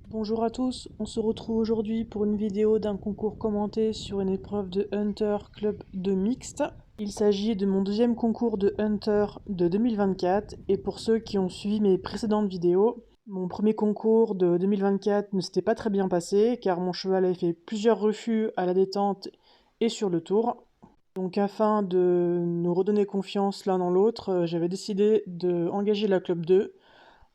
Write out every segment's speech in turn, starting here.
Bonjour à tous, on se retrouve aujourd'hui pour une vidéo d'un concours commenté sur une épreuve de Hunter Club 2 mixte. Il s'agit de mon deuxième concours de Hunter de 2024 et pour ceux qui ont suivi mes précédentes vidéos, mon premier concours de 2024 ne s'était pas très bien passé car mon cheval avait fait plusieurs refus à la détente et sur le tour. Donc afin de nous redonner confiance l'un dans l'autre, j'avais décidé d'engager la Club 2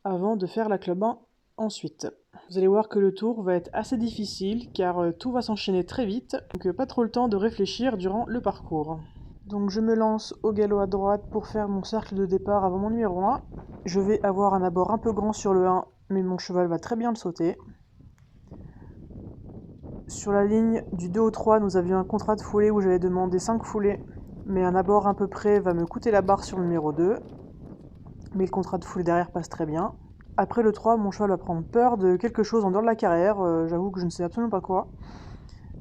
avant de faire la Club 1 ensuite. Vous allez voir que le tour va être assez difficile car tout va s'enchaîner très vite, donc pas trop le temps de réfléchir durant le parcours. Donc je me lance au galop à droite pour faire mon cercle de départ avant mon numéro 1. Je vais avoir un abord un peu grand sur le 1, mais mon cheval va très bien le sauter. Sur la ligne du 2 au 3, nous avions un contrat de foulée où j'avais demandé 5 foulées, mais un abord un peu près va me coûter la barre sur le numéro 2. Mais le contrat de foulée derrière passe très bien. Après le 3, mon cheval va prendre peur de quelque chose en dehors de la carrière, j'avoue que je ne sais absolument pas quoi.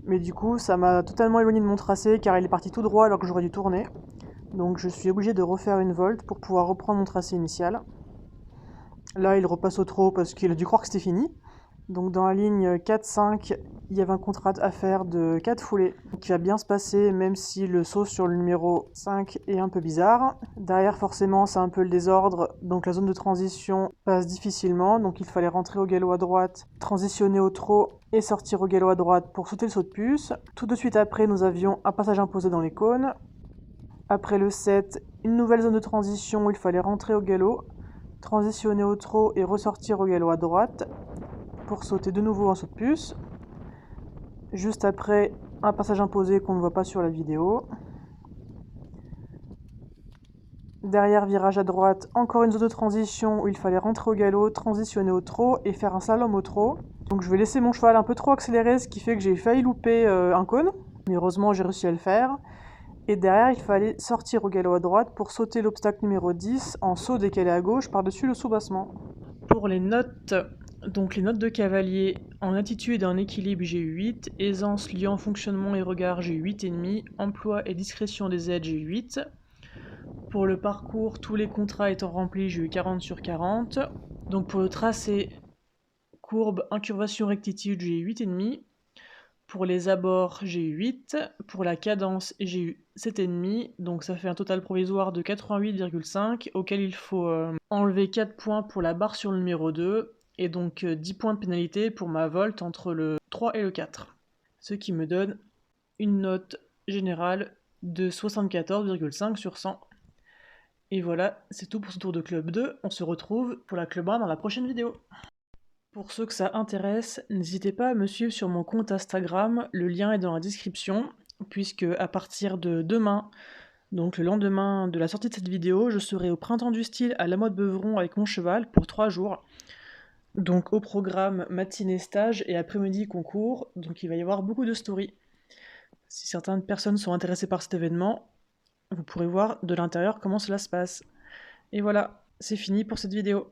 Mais du coup, ça m'a totalement éloigné de mon tracé car il est parti tout droit alors que j'aurais dû tourner. Donc je suis obligé de refaire une volte pour pouvoir reprendre mon tracé initial. Là, il repasse au trot parce qu'il a dû croire que c'était fini. Donc dans la ligne 4-5, il y avait un contrat à faire de 4 foulées qui va bien se passer même si le saut sur le numéro 5 est un peu bizarre. Derrière forcément c'est un peu le désordre, donc la zone de transition passe difficilement, donc il fallait rentrer au galop à droite, transitionner au trot et sortir au galop à droite pour sauter le saut de puce. Tout de suite après nous avions un passage imposé dans les cônes. Après le 7, une nouvelle zone de transition où il fallait rentrer au galop, transitionner au trot et ressortir au galop à droite pour sauter de nouveau en saut de puce. Juste après, un passage imposé qu'on ne voit pas sur la vidéo. Derrière, virage à droite, encore une zone de transition où il fallait rentrer au galop, transitionner au trot et faire un slalom au trot. Donc je vais laisser mon cheval un peu trop accélérer, ce qui fait que j'ai failli louper un cône. Mais heureusement, j'ai réussi à le faire. Et derrière, il fallait sortir au galop à droite pour sauter l'obstacle numéro 10 en saut décalé à gauche par-dessus le soubassement. Pour les notes, donc les notes de cavalier, en attitude et en équilibre j'ai eu 8, aisance, liant, fonctionnement et regard j'ai eu 8,5, emploi et discrétion des aides j'ai eu 8. Pour le parcours, tous les contrats étant remplis, j'ai eu 40 sur 40. Donc pour le tracé, courbe, incurvation, rectitude, j'ai eu 8,5. Pour les abords, j'ai eu 8. Pour la cadence, j'ai eu 7,5. Donc ça fait un total provisoire de 88,5, auquel il faut enlever 4 points pour la barre sur le numéro 2, et donc 10 points de pénalité pour ma volte entre le 3 et le 4. Ce qui me donne une note générale de 74,5 sur 100. Et voilà, c'est tout pour ce tour de club 2. On se retrouve pour la club 1 dans la prochaine vidéo. Pour ceux que ça intéresse, n'hésitez pas à me suivre sur mon compte Instagram, le lien est dans la description, puisque à partir de demain, donc le lendemain de la sortie de cette vidéo, je serai au Printemps du Style à La Motte Beuvron avec mon cheval pour 3 jours. Donc au programme matinée stage et après-midi concours, donc il va y avoir beaucoup de stories. Si certaines personnes sont intéressées par cet événement, vous pourrez voir de l'intérieur comment cela se passe. Et voilà, c'est fini pour cette vidéo.